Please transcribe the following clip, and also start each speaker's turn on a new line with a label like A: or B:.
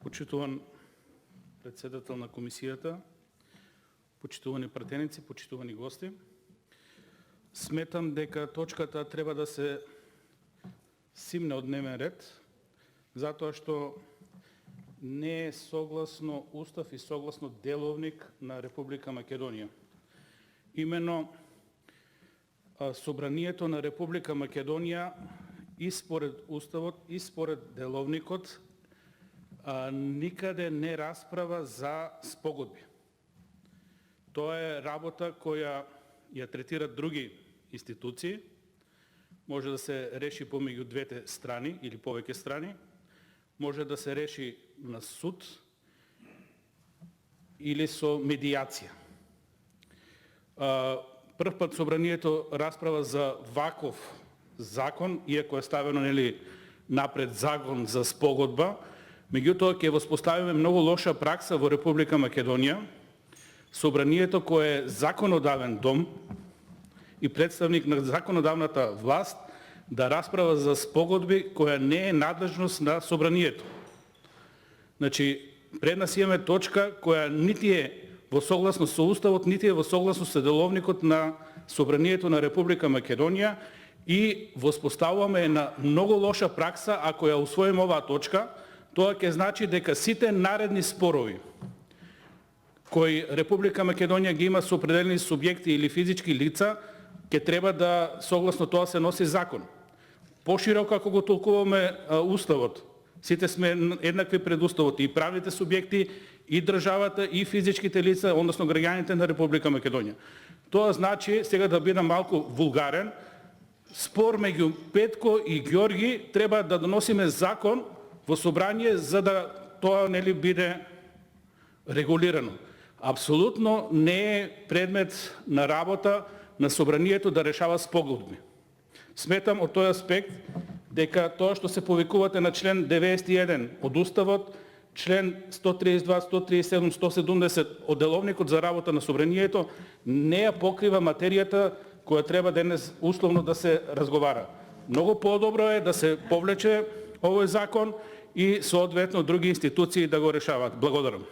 A: Почитуван председател на комисијата, почитувани пратеници, почитувани гости. Сметам дека точката треба да се симне од дневен ред, затоа што не е согласно Устав и согласно Деловник на Република Македонија. Имено Собранието на Република Македонија и според Уставот и според Деловникот никаде не расправа за спогодби. Тоа е работа која ја третираат други институции, може да се реши помеѓу двете страни или повеќе страни, може да се реши на суд или со медијација. Прв пат Собранието расправа за ваков закон, иако е ставено напред закон за спогодба, меѓутоа ќе воспоставиме многу лоша пракса во Република Македонија. Собранието кое е законодавен дом и представник на законодавната власт да расправа за спогодби која не е надлежност на Собранието. Значи, пред нас имаме точка која нити е во согласност со Уставот, нити е во согласност со Деловникот на Собранието на Република Македонија и воспоставуваме на многу лоша пракса. Ако ја усвоиме оваа точка, тоа ќе значи дека сите наредни спорови кои Република Македонија ги има со определени субјекти или физички лица, ќе треба да согласно тоа се носи закон. Пошироко ако го толкуваме Уставот, сите сме еднакви пред Уставот, и правните субјекти, и државата, и физичките лица, односно граѓаните на Република Македонија. Тоа значи, сега да бидам малку вулгарен, спор меѓу Петко и Ѓорги треба да доносиме закон во собрание за да тоа биде регулирано. Апсолутно не е предмет на работа на Собранието да решава спогодби. Сметам од тој аспект дека тоа што се повикувате на член 91 од Уставот, член 132, 137, 170 од Деловникот за работа на Собранието не ја покрива материјата која треба денес условно да се разговара. Многу подобро е да се повлече овој закон и соодветно други институции да го решаваат. Благодарам.